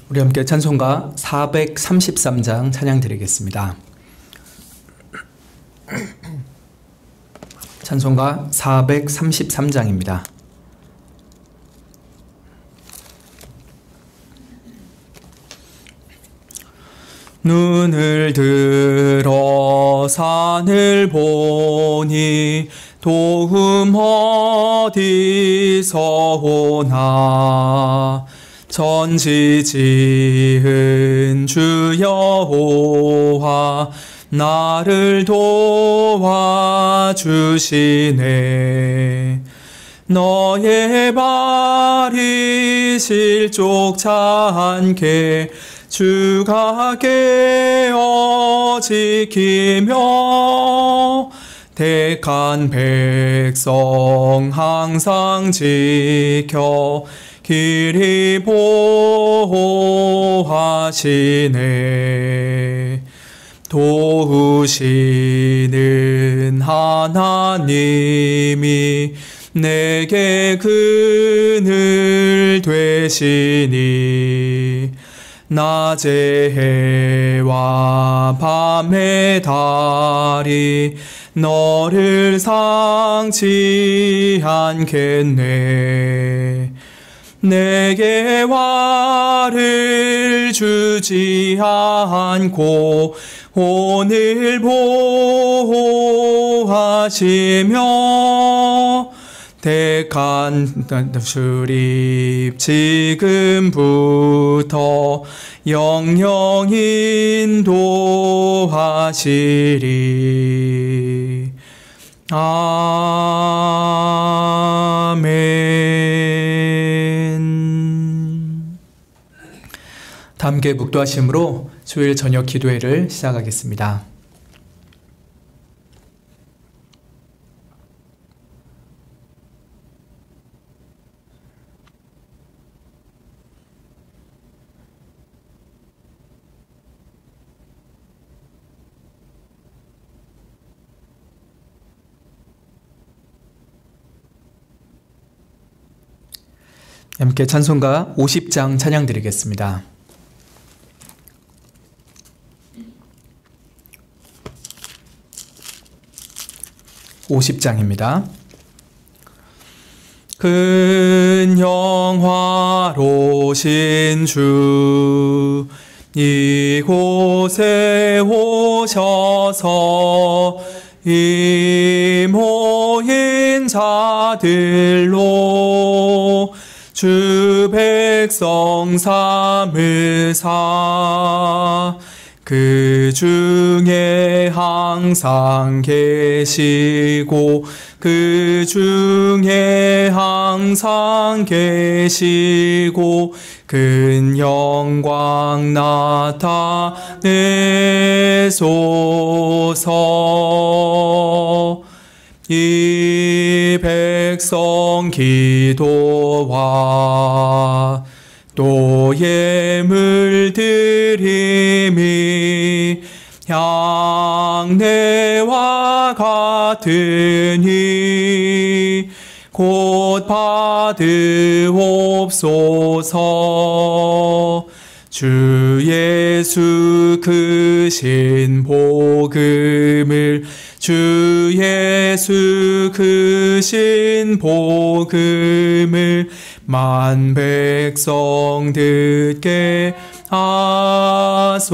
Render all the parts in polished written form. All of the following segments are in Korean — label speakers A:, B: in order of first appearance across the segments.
A: 우리 함께 찬송가 433장 찬양 드리겠습니다. 찬송가 433장입니다. 눈을 들어 산을 보니 도움 어디서 오나. 천지 지은 주 여호와 나를 도와주시네. 너의 발이 실족치 않게 주가 깨어 지키며 택한 백성 항상 지켜 길이 보호하시네. 도우시는 하나님이 내게 그늘 되시니. 낮의 해와 밤의 달이 너를 상치 않겠네. 내게 화를 주지 않고 오늘 보호하시며 택한 출입 지금부터 영영 인도하시리. 아멘. 함께 묵도하심으로 주일 저녁 기도회를 시작하겠습니다. 함께 찬송가 50장 찬양 드리겠습니다. 50장입니다. 큰 영화로신 주 이곳에 오셔서 이 모인 자들로 주 백성 삼으사 그 중에 항상 계시고 그 중에 항상 계시고 큰 영광 나타내소서. 이 백성 기도와 또 예물 드림이 향내와 같으니 곧 받으옵소서. 주 예수 크신 복음을 주 예수 크신 복음을 만 백성 듣게 하소서.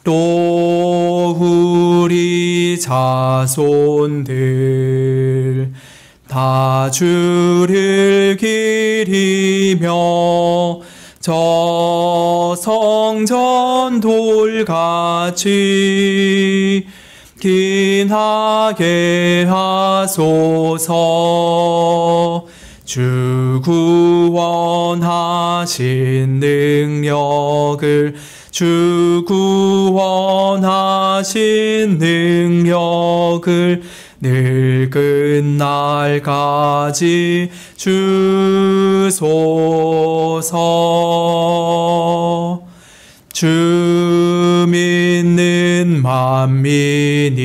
A: 또 우리 자손들 다 주를 기리며 저 성전 돌같이 긴하게 하소서. 주 구원하신 능력을 주 구원하신 능력을 늙은 날까지 주소서. 주 믿는 만민이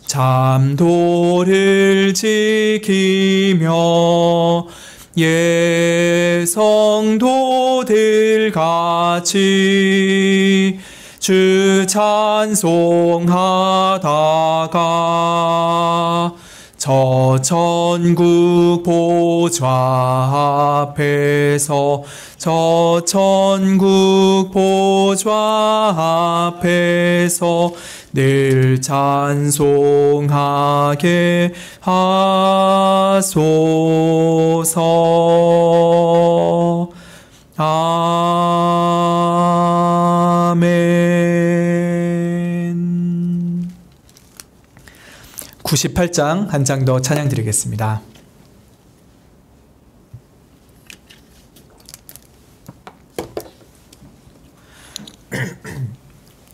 A: 잠도를 지키며 성도들 같이 주 찬송하다가 저 천국 보좌 앞에서 저 천국 보좌 앞에서 늘 찬송하게 하소서. 아멘. 98장 한 장 더 찬양 드리겠습니다.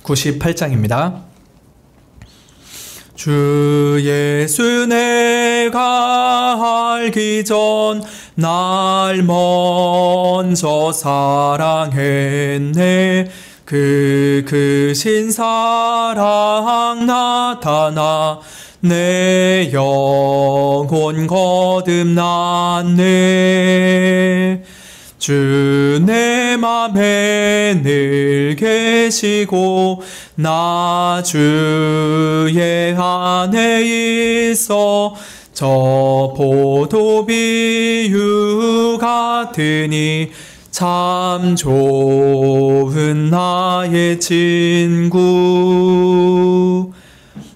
A: 98장입니다. 주 예수 내가 알기 전 날 먼저 사랑했네. 그 크신 사랑 나타나 내 영혼 거듭났네. 주 내 맘에 늘 계시고 나 주의 안에 있어 저 포도 비유 같으니 참 좋은 나의 친구.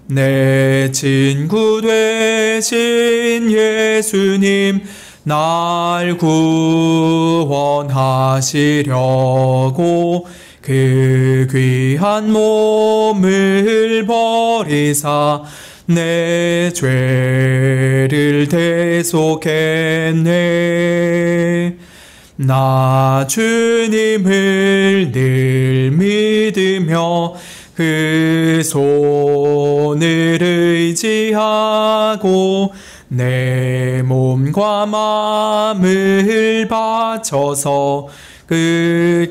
A: 내 친구 되신 예수님 날 구원하시려고 그 귀한 몸을 버리사 내 죄를 대속했네. 나 주님을 늘 믿으며 그 손을 의지하고 내 몸과 마음을 바쳐서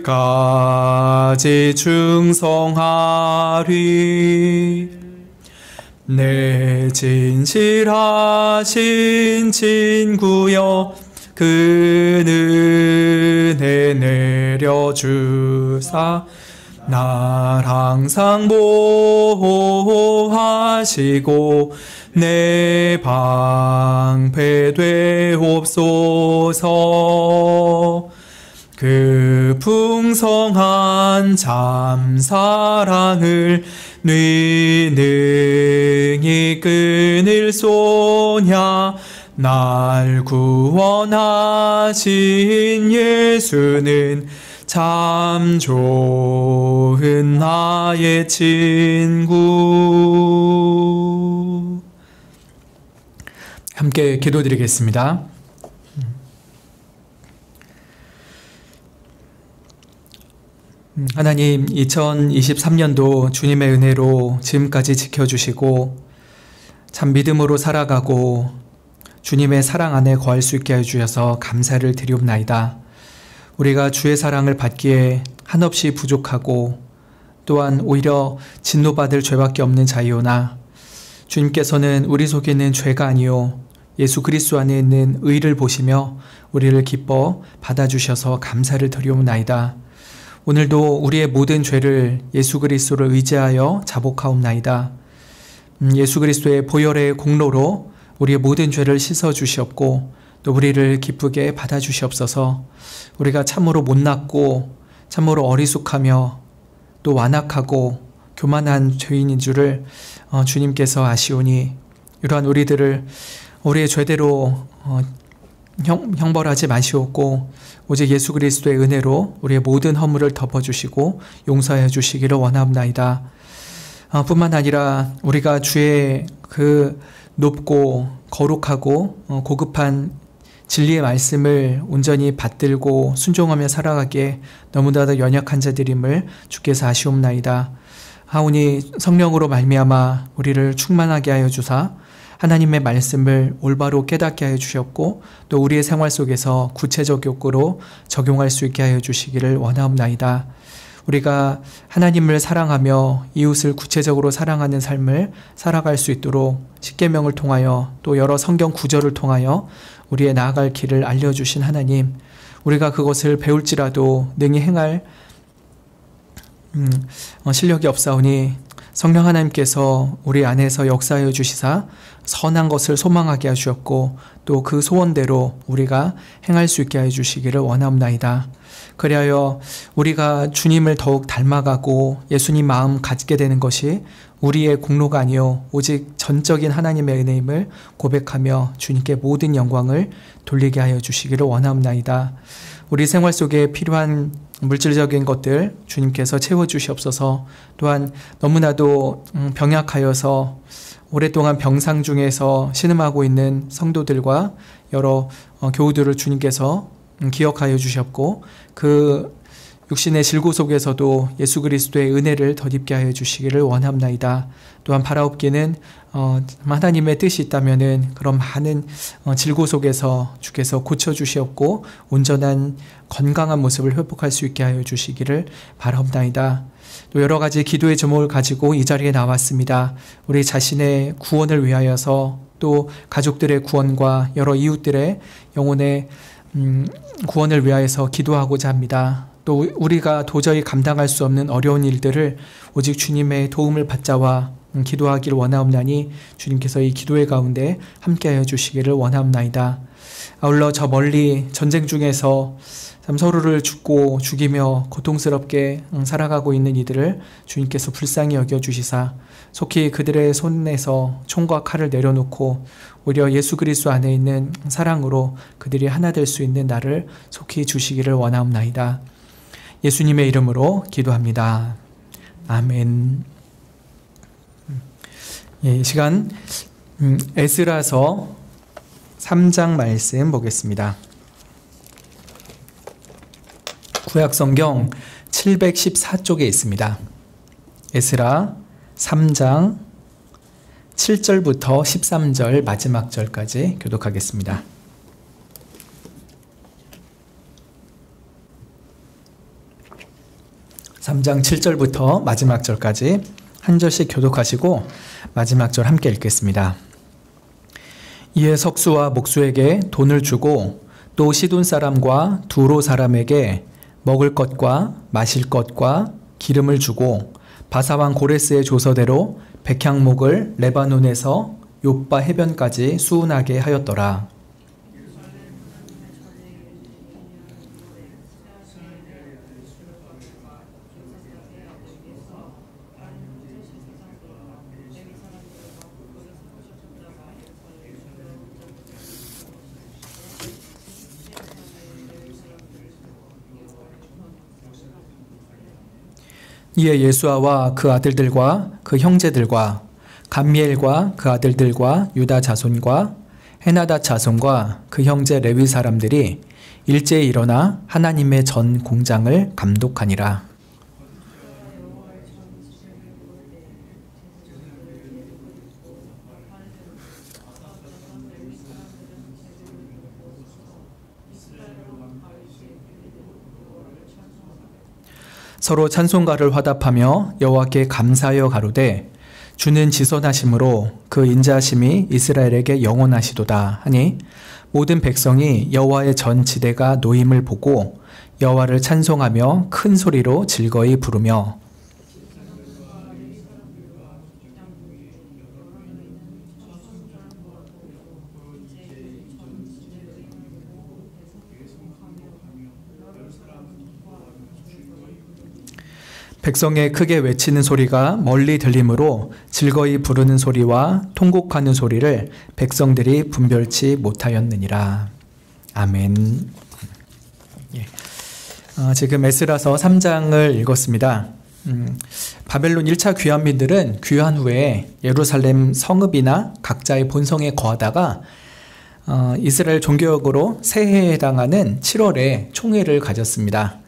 A: 끝까지 충성하리. 내 진실하신 친구여 그 은혜 내려주사 날 항상 보호하시고 내 방패 되옵소서. 그 풍성한 참 사랑을 네 능히 끊을 소냐. 날 구원하신 예수는 참 좋은 나의 친구. 함께 기도드리겠습니다. 하나님, 2023년도 주님의 은혜로 지금까지 지켜주시고 참 믿음으로 살아가고 주님의 사랑 안에 거할 수 있게 해주셔서 감사를 드리옵나이다. 우리가 주의 사랑을 받기에 한없이 부족하고 또한 오히려 진노받을 죄밖에 없는 자이오나 주님께서는 우리 속에 있는 죄가 아니요 예수 그리스도 안에 있는 의를 보시며 우리를 기뻐 받아주셔서 감사를 드리옵나이다. 오늘도 우리의 모든 죄를 예수 그리스도를 의지하여 자복하옵나이다. 예수 그리스도의 보혈의 공로로 우리의 모든 죄를 씻어주시옵고 또 우리를 기쁘게 받아주시옵소서. 우리가 참으로 못났고 참으로 어리숙하며 또 완악하고 교만한 죄인인 줄을 주님께서 아시오니 이러한 우리들을 우리의 죄대로 형벌하지 마시옵고 오직 예수 그리스도의 은혜로 우리의 모든 허물을 덮어주시고 용서해 주시기를 원하옵나이다. 뿐만 아니라 우리가 주의 그 높고 거룩하고 고급한 진리의 말씀을 온전히 받들고 순종하며 살아가기에 너무나도 연약한 자들임을 주께서 아시옵나이다. 하오니 성령으로 말미암아 우리를 충만하게 하여 주사 하나님의 말씀을 올바로 깨닫게 하여 주셨고 또 우리의 생활 속에서 구체적 욕구로 적용할 수 있게 하여 주시기를 원하옵나이다. 우리가 하나님을 사랑하며 이웃을 구체적으로 사랑하는 삶을 살아갈 수 있도록 십계명을 통하여 또 여러 성경 구절을 통하여 우리의 나아갈 길을 알려주신 하나님, 우리가 그것을 배울지라도 능히 행할 실력이 없사오니 성령 하나님께서 우리 안에서 역사하여 주시사 선한 것을 소망하게 하셨고 또 그 소원대로 우리가 행할 수 있게 하여 주시기를 원하옵나이다. 그리하여 우리가 주님을 더욱 닮아가고 예수님 마음 가지게 되는 것이 우리의 공로가 아니요 오직 전적인 하나님의 은혜임을 고백하며 주님께 모든 영광을 돌리게 하여 주시기를 원하옵나이다. 우리 생활 속에 필요한 물질적인 것들 주님께서 채워주시옵소서. 또한 너무나도 병약하여서 오랫동안 병상 중에서 신음하고 있는 성도들과 여러 교우들을 주님께서 기억하여 주셨고 그 육신의 질고 속에서도 예수 그리스도의 은혜를 덧입게 하여 주시기를 원합나이다. 또한 바라옵기는 하나님의 뜻이 있다면은 그런 많은 질고 속에서 주께서 고쳐주시옵고 온전한 건강한 모습을 회복할 수 있게 하여 주시기를 바라옵나이다. 또 여러 가지 기도의 제목을 가지고 이 자리에 나왔습니다. 우리 자신의 구원을 위하여서 또 가족들의 구원과 여러 이웃들의 영혼의 구원을 위하여서 기도하고자 합니다. 또 우리가 도저히 감당할 수 없는 어려운 일들을 오직 주님의 도움을 받자와 기도하기를 원하옵나니 주님께서 이 기도의 가운데 함께하여 주시기를 원하옵나이다. 아울러 저 멀리 전쟁 중에서 서로를 죽고 죽이며 고통스럽게 살아가고 있는 이들을 주님께서 불쌍히 여겨주시사 속히 그들의 손에서 총과 칼을 내려놓고 오히려 예수 그리스도 안에 있는 사랑으로 그들이 하나 될 수 있는 날을 속히 주시기를 원하옵나이다. 예수님의 이름으로 기도합니다. 아멘. 이 시간 에스라서 3장 말씀 보겠습니다. 구약성경 714쪽에 있습니다. 에스라 3장 7절부터 13절 마지막 절까지 교독하겠습니다. (3장) 7절부터 마지막 절까지 한 절씩 교독하시고 마지막 절 함께 읽겠습니다. 이에 석수와 목수에게 돈을 주고 또 시돈 사람과 두로 사람에게 먹을 것과 마실 것과 기름을 주고 바사왕 고레스의 조서대로 백향목을 레바논에서 욥바 해변까지 수운하게 하였더라. 이에 예수아와 그 아들들과 그 형제들과 감미엘과 그 아들들과 유다 자손과 헤나다 자손과 그 형제 레위 사람들이 일제히 일어나 하나님의 전 공장을 감독하니라. 서로 찬송가를 화답하며 여호와께 감사하여 가로되 주는 지선하심으로 그 인자하심이 이스라엘에게 영원하시도다 하니 모든 백성이 여호와의 전 지대가 노임을 보고 여호와를 찬송하며 큰 소리로 즐거이 부르며 백성의 크게 외치는 소리가 멀리 들리므로 즐거이 부르는 소리와 통곡하는 소리를 백성들이 분별치 못하였느니라. 아멘. 지금 에스라서 3장을 읽었습니다. 바벨론 1차 귀환민들은 귀환 후에 예루살렘 성읍이나 각자의 본성에 거하다가 이스라엘 종교역으로 새해에 해당하는 7월에 총회를 가졌습니다.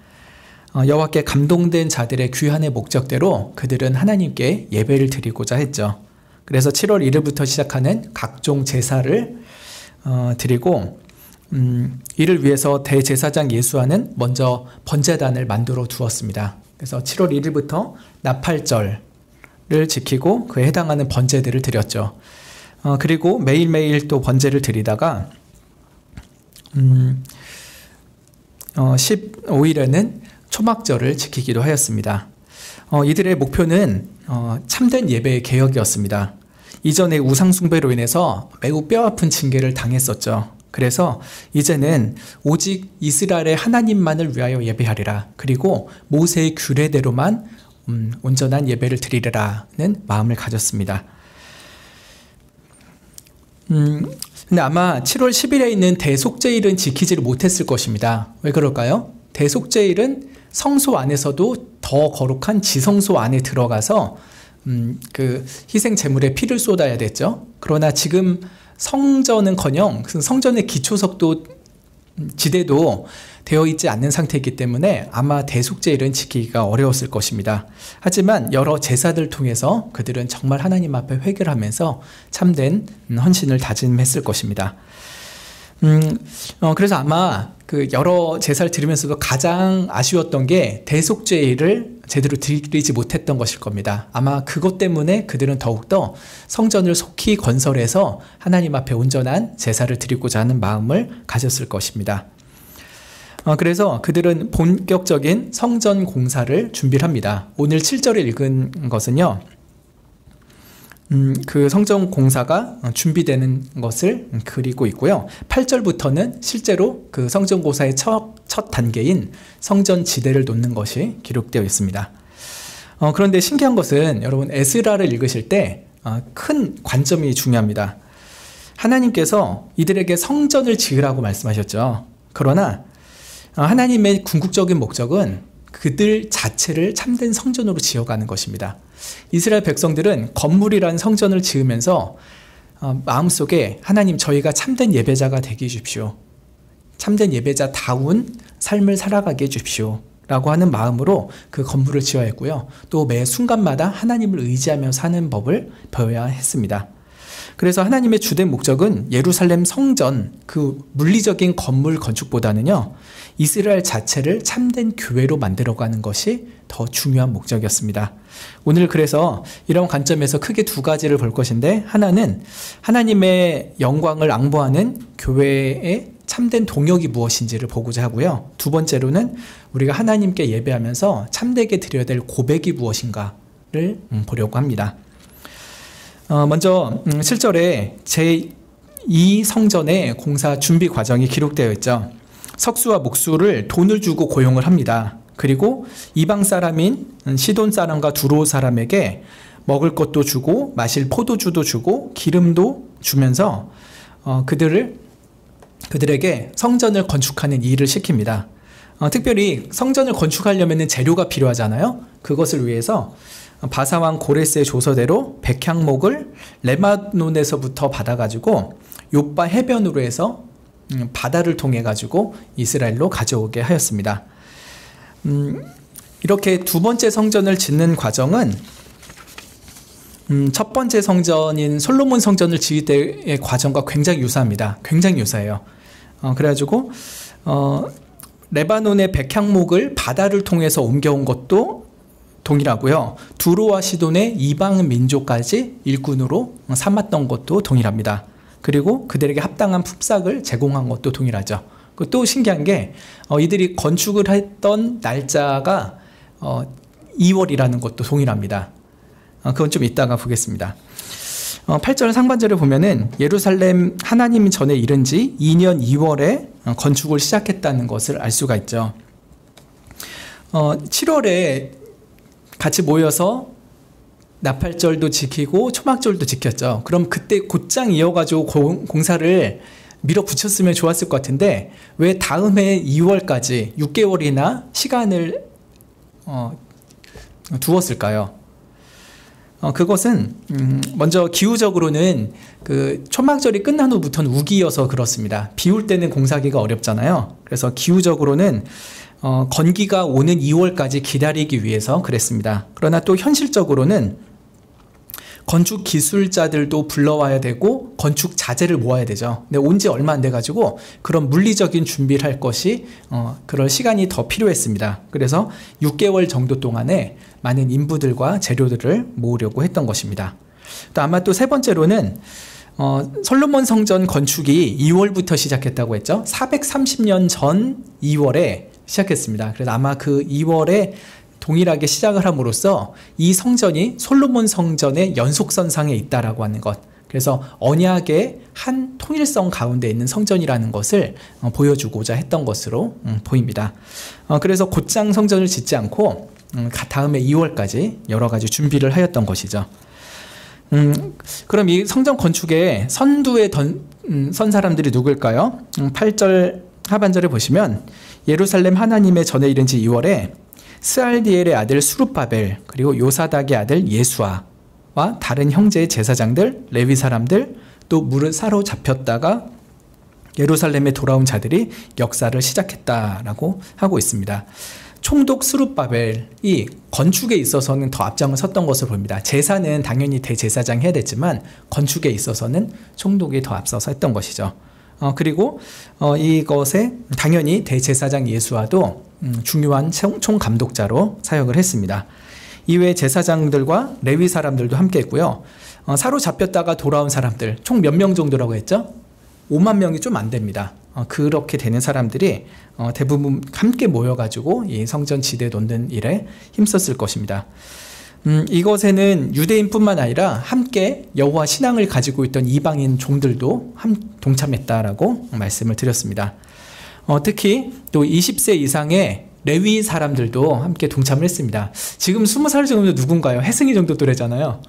A: 여호와께 감동된 자들의 귀환의 목적대로 그들은 하나님께 예배를 드리고자 했죠. 그래서 7월 1일부터 시작하는 각종 제사를 드리고 이를 위해서 대제사장 예수아는 먼저 번제단을 만들어 두었습니다. 그래서 7월 1일부터 나팔절을 지키고 그에 해당하는 번제들을 드렸죠. 그리고 매일매일 또 번제를 드리다가 15일에는 초막절을 지키기도 하였습니다. 이들의 목표는 참된 예배의 개혁이었습니다. 이전에 우상숭배로 인해서 매우 뼈아픈 징계를 당했었죠. 그래서 이제는 오직 이스라엘의 하나님만을 위하여 예배하리라. 그리고 모세의 규례대로만 온전한 예배를 드리리라는 마음을 가졌습니다. 근데 아마 7월 10일에 있는 대속죄일은 지키지를 못했을 것입니다. 왜 그럴까요? 대속죄일은 성소 안에서도 더 거룩한 지성소 안에 들어가서 그 희생 제물에 피를 쏟아야 됐죠. 그러나 지금 성전은커녕 성전의 기초석도 지대도 되어 있지 않는 상태이기 때문에 아마 대속죄일은 지키기가 어려웠을 것입니다. 하지만 여러 제사들 통해서 그들은 정말 하나님 앞에 회개를 하면서 참된 헌신을 다짐했을 것입니다. 그래서 아마 그 여러 제사를 드리면서도 가장 아쉬웠던 게 대속죄일을 제대로 드리지 못했던 것일 겁니다. 아마 그것 때문에 그들은 더욱더 성전을 속히 건설해서 하나님 앞에 온전한 제사를 드리고자 하는 마음을 가졌을 것입니다. 그래서 그들은 본격적인 성전 공사를 준비를 합니다. 오늘 7절에 읽은 것은요, 그 성전 공사가 준비되는 것을 그리고 있고요. 8절부터는 실제로 그 성전 공사의 첫 단계인 성전 지대를 놓는 것이 기록되어 있습니다. 그런데 신기한 것은 여러분 에스라를 읽으실 때 큰 관점이 중요합니다. 하나님께서 이들에게 성전을 지으라고 말씀하셨죠. 그러나 하나님의 궁극적인 목적은 그들 자체를 참된 성전으로 지어가는 것입니다. 이스라엘 백성들은 건물이란 성전을 지으면서 마음속에 하나님, 저희가 참된 예배자가 되게 해주십시오. 참된 예배자다운 삶을 살아가게 해주십시오 라고 하는 마음으로 그 건물을 지어야 했고요. 또 매 순간마다 하나님을 의지하며 사는 법을 배워야 했습니다. 그래서 하나님의 주된 목적은 예루살렘 성전, 그 물리적인 건물 건축보다는요, 이스라엘 자체를 참된 교회로 만들어가는 것이 더 중요한 목적이었습니다. 오늘 그래서 이런 관점에서 크게 두 가지를 볼 것인데, 하나는 하나님의 영광을 앙보하는 교회의 참된 동역이 무엇인지를 보고자 하고요. 두 번째로는 우리가 하나님께 예배하면서 참되게 드려야 될 고백이 무엇인가를 보려고 합니다. 먼저 7절에 제2 성전의 공사 준비 과정이 기록되어 있죠. 석수와 목수를 돈을 주고 고용을 합니다. 그리고 이방 사람인 시돈 사람과 두로 사람에게 먹을 것도 주고 마실 포도주도 주고 기름도 주면서 그들에게 성전을 건축하는 일을 시킵니다. 특별히 성전을 건축하려면 재료가 필요하잖아요. 그것을 위해서 바사왕 고레스의 조서대로 백향목을 레바논에서부터 받아가지고 욥바 해변으로 해서 바다를 통해 가지고 이스라엘로 가져오게 하였습니다. 이렇게 두 번째 성전을 짓는 과정은 첫 번째 성전인 솔로몬 성전을 지을 때의 과정과 굉장히 유사합니다. 굉장히 유사해요. 그래가지고 레바논의 백향목을 바다를 통해서 옮겨온 것도 동일하고요. 두로와 시돈의 이방 민족까지 일꾼으로 삼았던 것도 동일합니다. 그리고 그들에게 합당한 품삯을 제공한 것도 동일하죠. 또 신기한 게 이들이 건축을 했던 날짜가 2월이라는 것도 동일합니다. 그건 좀 이따가 보겠습니다. 8절 상반절을 보면은 예루살렘 하나님이 전에 이른 지 2년 2월에 건축을 시작했다는 것을 알 수가 있죠. 7월에 같이 모여서 나팔절도 지키고 초막절도 지켰죠. 그럼 그때 곧장 이어가지고 공사를 밀어붙였으면 좋았을 것 같은데 왜 다음해 2월까지 6개월이나 시간을 두었을까요? 그것은 먼저 기후적으로는 그 초막절이 끝난 후부터는 우기여서 그렇습니다. 비 올 때는 공사하기가 어렵잖아요. 그래서 기후적으로는 건기가 오는 2월까지 기다리기 위해서 그랬습니다. 그러나 또 현실적으로는 건축 기술자들도 불러와야 되고 건축 자재를 모아야 되죠. 근데 온 지 얼마 안 돼가지고 그런 물리적인 준비를 할 것이 그럴 시간이 더 필요했습니다. 그래서 6개월 정도 동안에 많은 인부들과 재료들을 모으려고 했던 것입니다. 또 아마 또 세 번째로는 솔로몬 성전 건축이 2월부터 시작했다고 했죠. 430년 전 2월에 시작했습니다. 그래서 아마 그 2월에 동일하게 시작을 함으로써 이 성전이 솔로몬 성전의 연속선상에 있다라고 하는 것, 그래서 언약의 한 통일성 가운데 있는 성전이라는 것을 보여주고자 했던 것으로 보입니다. 그래서 곧장 성전을 짓지 않고 다음에 2월까지 여러 가지 준비를 하였던 것이죠. 그럼 이 성전 건축에 선두에 선 사람들이 누굴까요? 8절 하반절에 보시면 예루살렘 하나님의 전에 이른 지 2월에 스알디엘의 아들 수룹바벨, 그리고 요사닥의 아들 예수아와 다른 형제의 제사장들, 레위 사람들, 또 무릇 사로잡혔다가 예루살렘에 돌아온 자들이 역사를 시작했다라고 하고 있습니다. 총독 수룹바벨이 건축에 있어서는 더 앞장을 섰던 것으로 보입니다. 제사는 당연히 대제사장이 해야 됐지만 건축에 있어서는 총독이 더 앞서서 했던 것이죠. 그리고 이것에 당연히 대제사장 예수아도 중요한 총감독자로 사역을 했습니다. 이외에 제사장들과 레위 사람들도 함께 했고요. 사로잡혔다가 돌아온 사람들 총 몇 명 정도라고 했죠? 5만 명이 좀 안 됩니다. 그렇게 되는 사람들이 대부분 함께 모여가지고 이 성전 지대 놓는 일에 힘썼을 것입니다. 이것에는 유대인뿐만 아니라 함께 여호와 신앙을 가지고 있던 이방인 종들도 동참했다라고 말씀을 드렸습니다. 특히 또 20세 이상의 레위 사람들도 함께 동참을 했습니다. 지금 20살 정도 누군가요? 혜승이 정도 또래잖아요.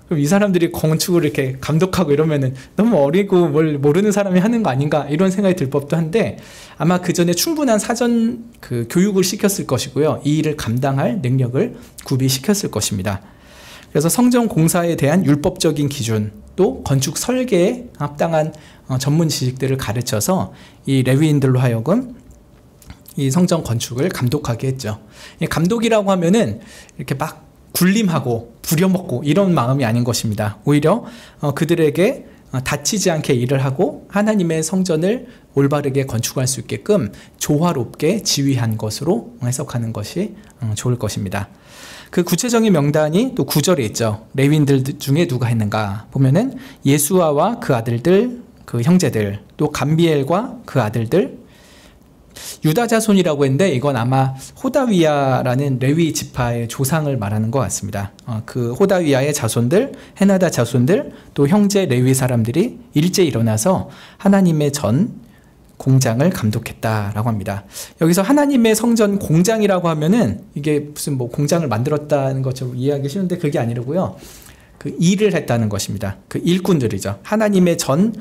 A: 그럼 이 사람들이 건축을 이렇게 감독하고 이러면은 너무 어리고 뭘 모르는 사람이 하는 거 아닌가 이런 생각이 들 법도 한데, 아마 그 전에 충분한 사전 교육을 시켰을 것이고요. 이 일을 감당할 능력을 구비시켰을 것입니다. 그래서 성전 공사에 대한 율법적인 기준, 또 건축 설계에 합당한 전문 지식들을 가르쳐서 이 레위인들로 하여금 이 성전 건축을 감독하게 했죠. 감독이라고 하면은 이렇게 막 군림하고 부려먹고 이런 마음이 아닌 것입니다. 오히려 그들에게 다치지 않게 일을 하고 하나님의 성전을 올바르게 건축할 수 있게끔 조화롭게 지휘한 것으로 해석하는 것이 좋을 것입니다. 그 구체적인 명단이 또 9절에 있죠. 레위인들 중에 누가 했는가 보면은 예수아와 그 아들들, 그 형제들, 또 감비엘과 그 아들들, 유다 자손이라고 했는데 이건 아마 호다위야라는 레위 지파의 조상을 말하는 것 같습니다. 그 호다위야의 자손들, 헤나다 자손들, 또 형제 레위 사람들이 일제 일어나서 하나님의 전 공장을 감독했다라고 합니다. 여기서 하나님의 성전 공장이라고 하면은 이게 무슨 뭐 공장을 만들었다는 것처럼 이해하기 쉬운데 그게 아니라고요. 그 일을 했다는 것입니다. 그 일꾼들이죠. 하나님의 전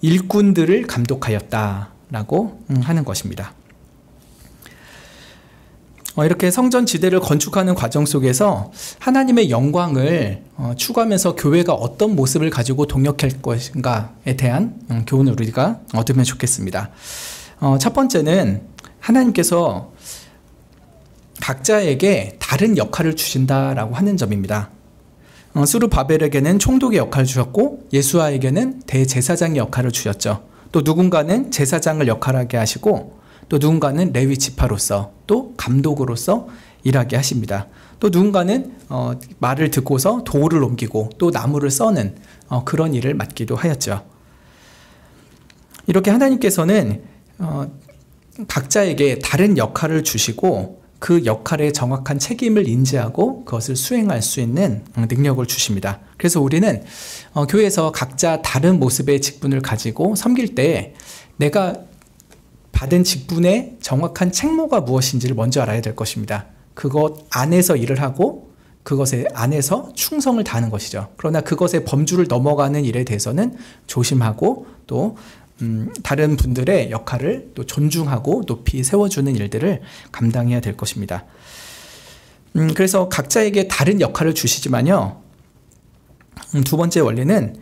A: 일꾼들을 감독하였다라고 하는 것입니다. 이렇게 성전 지대를 건축하는 과정 속에서 하나님의 영광을 추구하면서 교회가 어떤 모습을 가지고 동역할 것인가에 대한 교훈을 우리가 얻으면 좋겠습니다. 첫 번째는 하나님께서 각자에게 다른 역할을 주신다라고 하는 점입니다. 스룹바벨에게는 총독의 역할을 주셨고 예수아에게는 대제사장의 역할을 주셨죠. 또 누군가는 제사장을 역할하게 하시고 또 누군가는 레위 지파로서 또 감독으로서 일하게 하십니다. 또 누군가는 말을 듣고서 돌을 옮기고 또 나무를 써는 그런 일을 맡기도 하였죠. 이렇게 하나님께서는 각자에게 다른 역할을 주시고 그 역할의 정확한 책임을 인지하고 그것을 수행할 수 있는 능력을 주십니다. 그래서 우리는 교회에서 각자 다른 모습의 직분을 가지고 섬길 때 내가 받은 직분의 정확한 책무가 무엇인지를 먼저 알아야 될 것입니다. 그것 안에서 일을 하고 그것에 안에서 충성을 다하는 것이죠. 그러나 그것의 범주를 넘어가는 일에 대해서는 조심하고 또 다른 분들의 역할을 또 존중하고 높이 세워주는 일들을 감당해야 될 것입니다. 그래서 각자에게 다른 역할을 주시지만요. 두 번째 원리는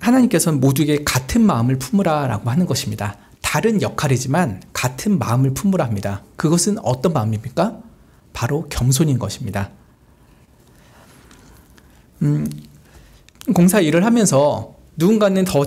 A: 하나님께서는 모두에게 같은 마음을 품으라라고 하는 것입니다. 다른 역할이지만 같은 마음을 품으라 합니다. 그것은 어떤 마음입니까? 바로 겸손인 것입니다. 공사 일을 하면서 누군가는 더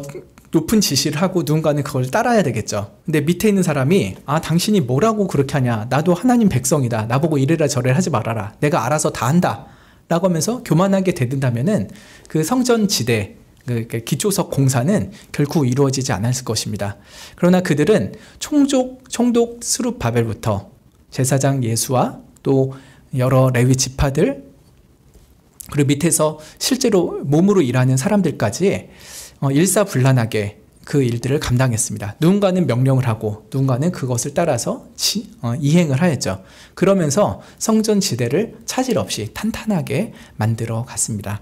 A: 높은 지시를 하고 누군가는 그걸 따라야 되겠죠. 근데 밑에 있는 사람이 당신이 뭐라고 그렇게 하냐, 나도 하나님 백성이다, 나보고 이래라 저래라 하지 말아라, 내가 알아서 다 한다 라고 하면서 교만하게 대든다면은 그 성전지대, 그 기초석 공사는 결코 이루어지지 않았을 것입니다. 그러나 그들은 총독 스룹바벨부터 제사장 예수와 또 여러 레위 지파들, 그리고 밑에서 실제로 몸으로 일하는 사람들까지 일사불란하게 그 일들을 감당했습니다. 누군가는 명령을 하고 누군가는 그것을 따라서 이행을 하였죠. 그러면서 성전지대를 차질 없이 탄탄하게 만들어 갔습니다.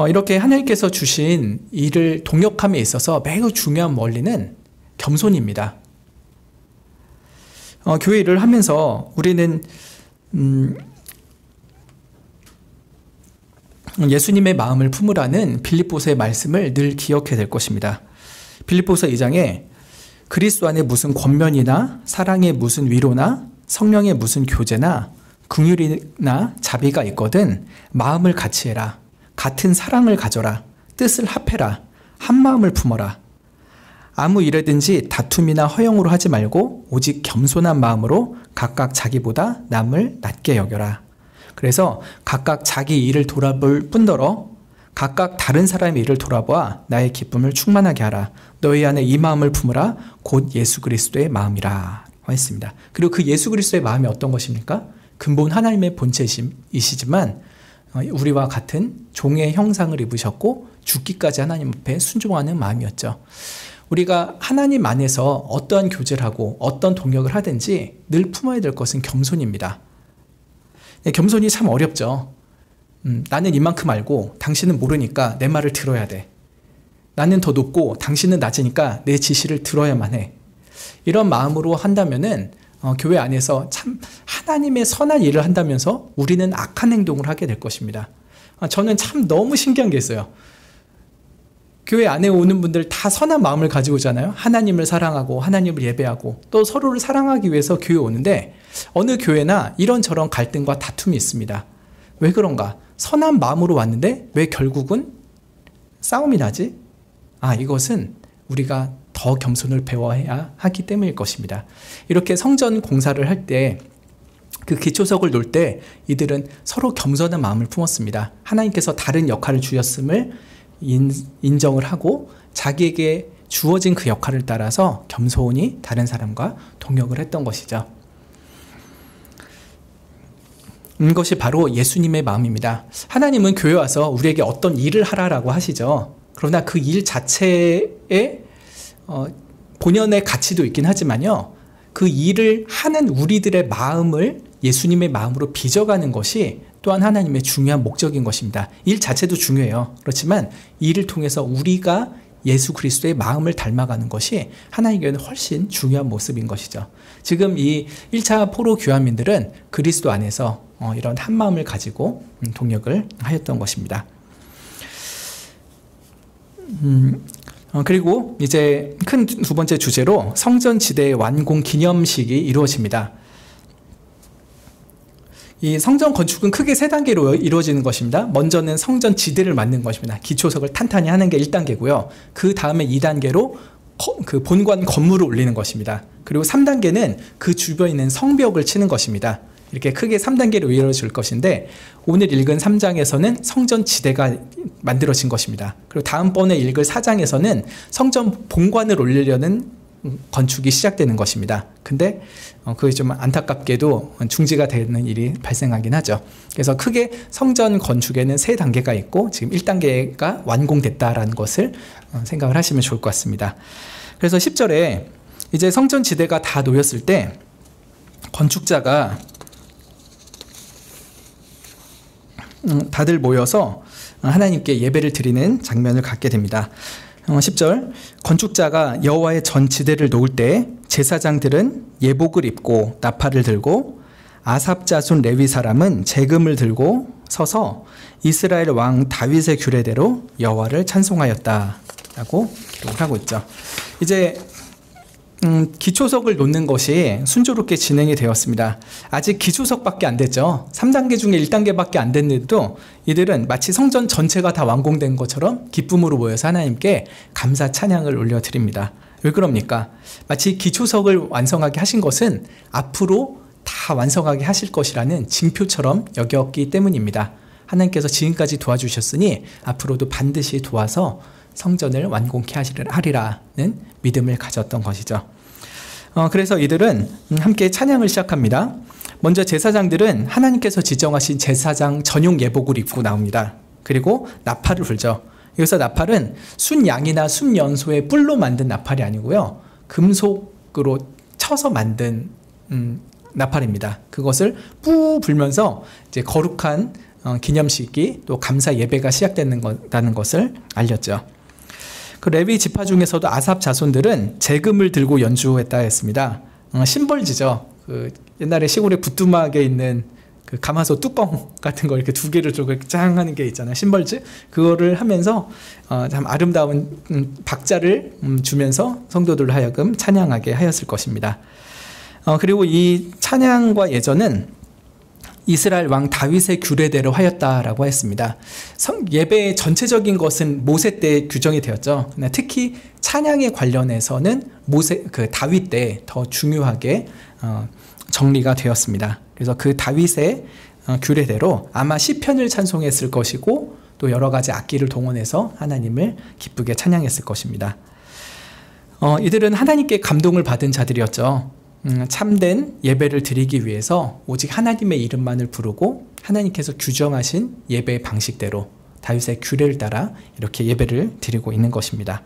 A: 이렇게 하나님께서 주신 일을 동역함에 있어서 매우 중요한 원리는 겸손입니다. 교회 일을 하면서 우리는 예수님의 마음을 품으라는 빌립보서의 말씀을 늘 기억해야 될 것입니다. 빌립보서 2장에 그리스도 안에 무슨 권면이나 사랑의 무슨 위로나 성령의 무슨 교제나 긍휼이나 자비가 있거든 마음을 같이 해라. 같은 사랑을 가져라. 뜻을 합해라. 한 마음을 품어라. 아무 일에든지 다툼이나 허영으로 하지 말고 오직 겸손한 마음으로 각각 자기보다 남을 낮게 여겨라. 그래서 각각 자기 일을 돌아볼 뿐더러 각각 다른 사람의 일을 돌아보아 나의 기쁨을 충만하게 하라. 너희 안에 이 마음을 품으라. 곧 예수 그리스도의 마음이라 했습니다. 그리고 그 예수 그리스도의 마음이 어떤 것입니까? 근본 하나님의 본체이시지만 우리와 같은 종의 형상을 입으셨고 죽기까지 하나님 앞에 순종하는 마음이었죠. 우리가 하나님 안에서 어떠한 교제를 하고 어떤 동역을 하든지 늘 품어야 될 것은 겸손입니다. 겸손이 참 어렵죠. 나는 이만큼 알고 당신은 모르니까 내 말을 들어야 돼. 나는 더 높고 당신은 낮으니까 내 지시를 들어야만 해. 이런 마음으로 한다면은 교회 안에서 참 하나님의 선한 일을 한다면서 우리는 악한 행동을 하게 될 것입니다. 저는 참 너무 신기한 게 있어요. 교회 안에 오는 분들 다 선한 마음을 가지고 오잖아요. 하나님을 사랑하고 하나님을 예배하고 또 서로를 사랑하기 위해서 교회 오는데 어느 교회나 이런저런 갈등과 다툼이 있습니다. 왜 그런가? 선한 마음으로 왔는데 왜 결국은 싸움이 나지? 이것은 우리가 더 겸손을 배워야 하기 때문일 것입니다. 이렇게 성전 공사를 할 때 그 기초석을 놓을 때 이들은 서로 겸손한 마음을 품었습니다. 하나님께서 다른 역할을 주셨음을 인정을 하고 자기에게 주어진 그 역할을 따라서 겸손히 다른 사람과 동역을 했던 것이죠. 이것이 바로 예수님의 마음입니다. 하나님은 교회 와서 우리에게 어떤 일을 하라라고 하시죠. 그러나 그 일 자체에 본연의 가치도 있긴 하지만요. 그 일을 하는 우리들의 마음을 예수님의 마음으로 빚어가는 것이 또한 하나님의 중요한 목적인 것입니다. 일 자체도 중요해요. 그렇지만 일을 통해서 우리가 예수 그리스도의 마음을 닮아가는 것이 하나님께는 훨씬 중요한 모습인 것이죠. 지금 이 1차 포로 교환민들은 그리스도 안에서 이런 한 마음을 가지고 동역을 하였던 것입니다. 그리고 이제 큰 두 번째 주제로 성전지대의 완공 기념식이 이루어집니다. 이 성전 건축은 크게 세 단계로 이루어지는 것입니다. 먼저는 성전 지대를 만든 것입니다. 기초석을 탄탄히 하는 게 1단계고요. 그 다음에 2단계로 그 본관 건물을 올리는 것입니다. 그리고 3단계는 그 주변에 있는 성벽을 치는 것입니다. 이렇게 크게 3단계로 이루어질 것인데 오늘 읽은 3장에서는 성전 지대가 만들어진 것입니다. 그리고 다음번에 읽을 4장에서는 성전 본관을 올리려는 건축이 시작되는 것입니다. 근데 그게 좀 안타깝게도 중지가 되는 일이 발생하긴 하죠. 그래서 크게 성전 건축에는 3단계가 있고 지금 1단계가 완공됐다라는 것을 생각을 하시면 좋을 것 같습니다. 그래서 10절에 이제 성전 지대가 다 놓였을 때 건축자가 다들 모여서 하나님께 예배를 드리는 장면을 갖게 됩니다. 10절 건축자가 여호와의 전 지대를 놓을 때 제사장들은 예복을 입고 나팔을 들고 아삽 자손 레위 사람은 재금을 들고 서서 이스라엘 왕 다윗의 규례대로 여호와를 찬송하였다라고 기록을 하고 있죠. 이제 기초석을 놓는 것이 순조롭게 진행이 되었습니다. 아직 기초석밖에 안 됐죠. 3단계 중에 1단계밖에 안 됐는데도 이들은 마치 성전 전체가 다 완공된 것처럼 기쁨으로 모여서 하나님께 감사 찬양을 올려드립니다. 왜 그럽니까? 마치 기초석을 완성하게 하신 것은 앞으로 다 완성하게 하실 것이라는 징표처럼 여겼기 때문입니다. 하나님께서 지금까지 도와주셨으니 앞으로도 반드시 도와서 성전을 완공케 하리라는 믿음을 가졌던 것이죠. 그래서 이들은 함께 찬양을 시작합니다. 먼저 제사장들은 하나님께서 지정하신 제사장 전용 예복을 입고 나옵니다. 그리고 나팔을 불죠. 여기서 나팔은 순양이나 순연소의 뿔로 만든 나팔이 아니고요, 금속으로 쳐서 만든 나팔입니다. 그것을 뿌 불면서 이제 거룩한 기념식이 또 감사 예배가 시작된다는 것을 알렸죠. 그 레위 지파 중에서도 아삽 자손들은 재금을 들고 연주했다 했습니다. 심벌지죠. 그 옛날에 시골에 부뚜막에 있는 그 가마솥 뚜껑 같은 거 이렇게 두 개를 들고 짱 하는 게 있잖아요. 심벌지. 그거를 하면서 참 아름다운 박자를 주면서 성도들로 하여금 찬양하게 하였을 것입니다. 그리고 이 찬양과 예전은 이스라엘 왕 다윗의 규례대로 하였다라고 했습니다. 예배의 전체적인 것은 모세 때 규정이 되었죠. 특히 찬양에 관련해서는 다윗 때 더 중요하게 정리가 되었습니다. 그래서 그 다윗의 규례대로 아마 시편을 찬송했을 것이고 또 여러 가지 악기를 동원해서 하나님을 기쁘게 찬양했을 것입니다. 이들은 하나님께 감동을 받은 자들이었죠. 참된 예배를 드리기 위해서 오직 하나님의 이름만을 부르고 하나님께서 규정하신 예배의 방식대로 다윗의 규례를 따라 이렇게 예배를 드리고 있는 것입니다.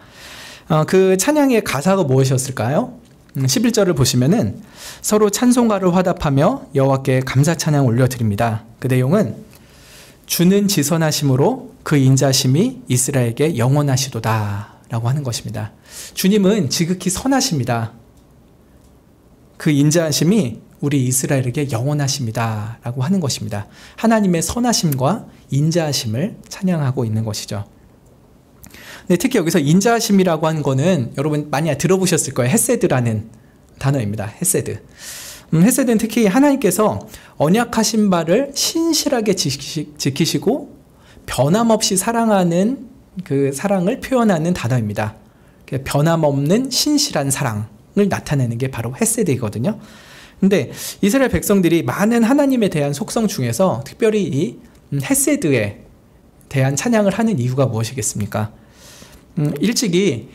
A: 그 찬양의 가사가 무엇이었을까요? 11절을 보시면은 서로 찬송가를 화답하며 여호와께 감사 찬양 올려드립니다. 그 내용은 주는 지선하심으로 그 인자심이 이스라엘에게 영원하시도다 라고 하는 것입니다. 주님은 지극히 선하십니다. 그 인자하심이 우리 이스라엘에게 영원하십니다 라고 하는 것입니다. 하나님의 선하심과 인자하심을 찬양하고 있는 것이죠. 근데 특히 여기서 인자하심이라고 하는 거는 여러분 많이 들어보셨을 거예요. 헤세드라는 단어입니다. 헤세드. 헤세드는 특히 하나님께서 언약하신 바를 신실하게 지키시고 변함없이 사랑하는 그 사랑을 표현하는 단어입니다. 변함없는 신실한 사랑을 나타내는 게 바로 헤세드이거든요. 근데 이스라엘 백성들이 많은 하나님에 대한 속성 중에서 특별히 이 헤세드에 대한 찬양을 하는 이유가 무엇이겠습니까? 일찍이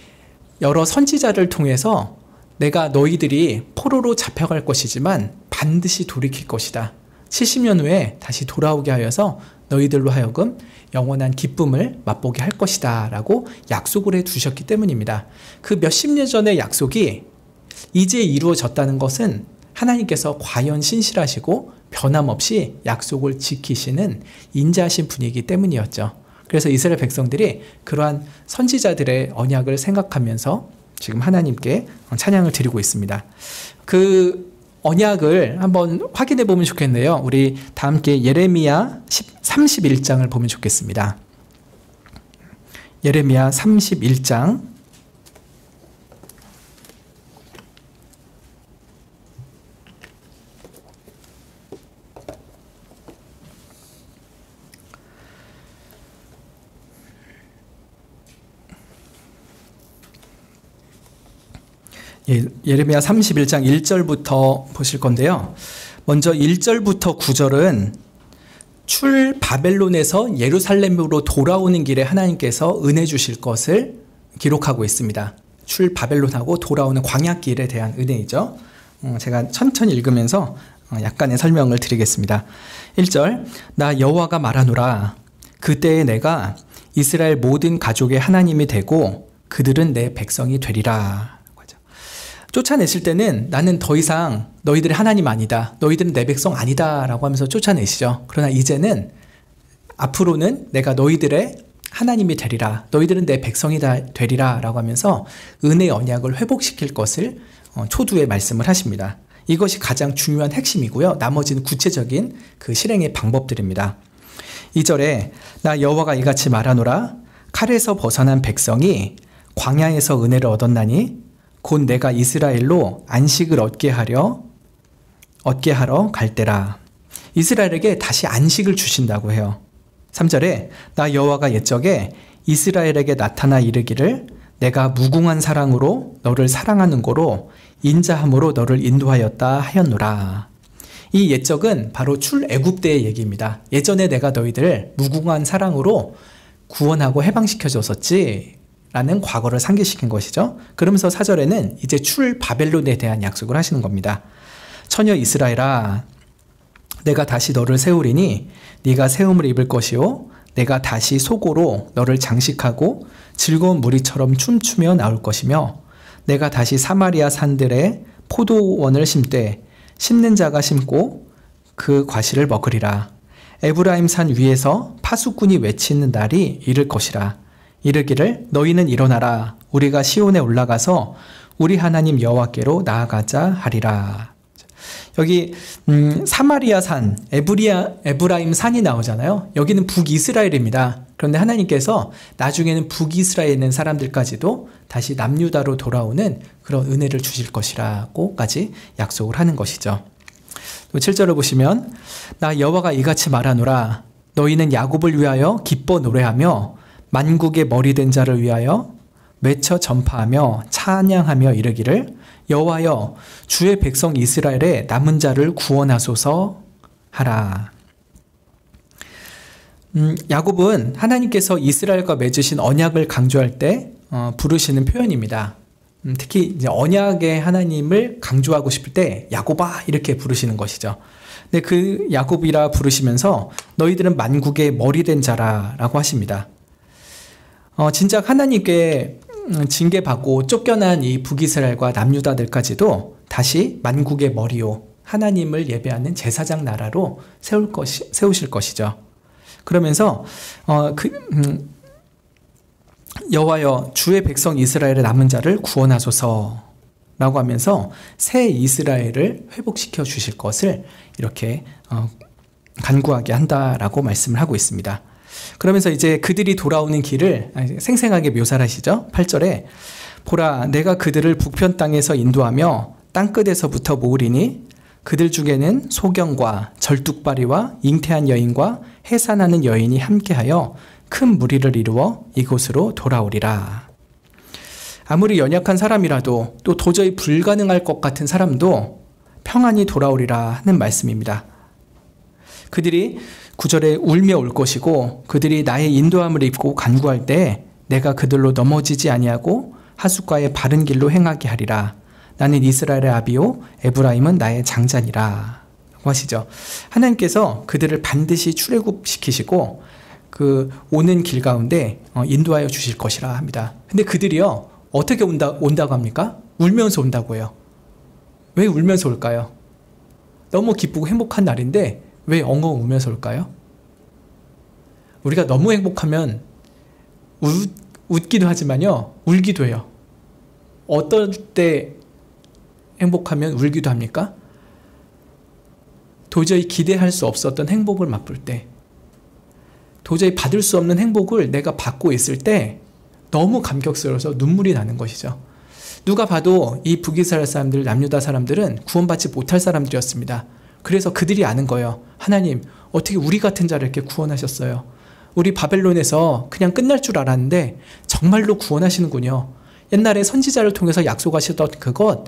A: 여러 선지자를 통해서 내가 너희들이 포로로 잡혀갈 것이지만 반드시 돌이킬 것이다. 70년 후에 다시 돌아오게 하여서 너희들로 하여금 영원한 기쁨을 맛보게 할 것이다 라고 약속을 해두셨기 때문입니다. 그 몇십 년 전의 약속이 이제 이루어졌다는 것은 하나님께서 과연 신실하시고 변함없이 약속을 지키시는 인자하신 분이기 때문이었죠. 그래서 이스라엘 백성들이 그러한 선지자들의 언약을 생각하면서 지금 하나님께 찬양을 드리고 있습니다. 그 언약을 한번 확인해 보면 좋겠네요. 우리 다 함께 예레미야 31장을 보면 좋겠습니다. 예레미야 31장 예레미야 31장 1절부터 보실 건데요. 먼저 1절부터 9절은 출 바벨론에서 예루살렘으로 돌아오는 길에 하나님께서 은혜 주실 것을 기록하고 있습니다. 출 바벨론하고 돌아오는 광야길에 대한 은혜이죠. 제가 천천히 읽으면서 약간의 설명을 드리겠습니다. 1절 나 여호와가 말하노라 그때에 내가 이스라엘 모든 가족의 하나님이 되고 그들은 내 백성이 되리라. 쫓아내실 때는 나는 더 이상 너희들의 하나님 아니다. 너희들은 내 백성 아니다. 라고 하면서 쫓아내시죠. 그러나 이제는 앞으로는 내가 너희들의 하나님이 되리라. 너희들은 내 백성이 되리라. 라고 하면서 은혜의 언약을 회복시킬 것을 초두에 말씀을 하십니다. 이것이 가장 중요한 핵심이고요. 나머지는 구체적인 그 실행의 방법들입니다. 2절에 나 여호와가 이같이 말하노라 칼에서 벗어난 백성이 광야에서 은혜를 얻었나니 곧 내가 이스라엘로 안식을 얻게 하러 갈 때라. 이스라엘에게 다시 안식을 주신다고 해요. 3절에 나 여호와가 옛적에 이스라엘에게 나타나 이르기를 내가 무궁한 사랑으로 너를 사랑하는 고로 인자함으로 너를 인도하였다 하였노라. 이 옛적은 바로 출애굽때의 얘기입니다. 예전에 내가 너희들 무궁한 사랑으로 구원하고 해방시켜줬었지 라는 과거를 상기시킨 것이죠. 그러면서 4절에는 이제 출바벨론에 대한 약속을 하시는 겁니다. 처녀 이스라엘아, 내가 다시 너를 세우리니 네가 세움을 입을 것이요 내가 다시 속으로 너를 장식하고 즐거운 무리처럼 춤추며 나올 것이며 내가 다시 사마리아 산들에 포도원을 심되 심는 자가 심고 그 과실을 먹으리라. 에브라임 산 위에서 파수꾼이 외치는 날이 이를 것이라. 이르기를 너희는 일어나라. 우리가 시온에 올라가서 우리 하나님 여호와께로 나아가자 하리라. 여기 사마리아 산, 에브라임 산이 나오잖아요. 여기는 북이스라엘입니다. 그런데 하나님께서 나중에는 북이스라엘에 있는 사람들까지도 다시 남유다로 돌아오는 그런 은혜를 주실 것이라고까지 약속을 하는 것이죠. 7절을 보시면 나 여호와가 이같이 말하노라. 너희는 야곱을 위하여 기뻐 노래하며 만국의 머리 된 자를 위하여 외쳐 전파하며 찬양하며 이르기를 여호와여 주의 백성 이스라엘의 남은 자를 구원하소서 하라. 야곱은 하나님께서 이스라엘과 맺으신 언약을 강조할 때 부르시는 표현입니다. 특히 이제 언약의 하나님을 강조하고 싶을 때 야곱아 이렇게 부르시는 것이죠. 근데 그 야곱이라 부르시면서 너희들은 만국의 머리 된 자라라고 하십니다. 진작 하나님께 징계받고 쫓겨난 이 북이스라엘과 남유다들까지도 다시 만국의 머리요 하나님을 예배하는 제사장 나라로 세우실 것이죠. 그러면서 여호와여 주의 백성 이스라엘의 남은 자를 구원하소서 라고 하면서 새 이스라엘을 회복시켜 주실 것을 이렇게 간구하게 한다라고 말씀을 하고 있습니다. 그러면서 이제 그들이 돌아오는 길을 생생하게 묘사를 하시죠. 8절에 보라 내가 그들을 북편 땅에서 인도하며 땅끝에서부터 모으리니 그들 중에는 소경과 절뚝발이와 잉태한 여인과 해산하는 여인이 함께하여 큰 무리를 이루어 이곳으로 돌아오리라. 아무리 연약한 사람이라도 또 도저히 불가능할 것 같은 사람도 평안히 돌아오리라 하는 말씀입니다. 그들이 9절에 울며 올 것이고 그들이 나의 인도함을 입고 간구할 때 내가 그들로 넘어지지 아니하고 하숫가의 바른 길로 행하게 하리라. 나는 이스라엘의 아비요 에브라임은 나의 장자니라 라고 하시죠. 하나님께서 그들을 반드시 출애굽시키시고 그 오는 길 가운데 인도하여 주실 것이라 합니다. 근데 그들이요 어떻게 온다고 합니까? 울면서 온다고 해요. 왜 울면서 올까요? 너무 기쁘고 행복한 날인데 왜 엉엉 울면서 올까요? 우리가 너무 행복하면 웃기도 하지만요 울기도 해요. 어떨 때 행복하면 울기도 합니까? 도저히 기대할 수 없었던 행복을 맛볼 때, 도저히 받을 수 없는 행복을 내가 받고 있을 때 너무 감격스러워서 눈물이 나는 것이죠. 누가 봐도 이 북이스라엘 사람들, 남유다 사람들은 구원받지 못할 사람들이었습니다. 그래서 그들이 아는 거예요. 하나님, 어떻게 우리 같은 자를 이렇게 구원하셨어요? 우리 바벨론에서 그냥 끝날 줄 알았는데 정말로 구원하시는군요. 옛날에 선지자를 통해서 약속하셨던 그것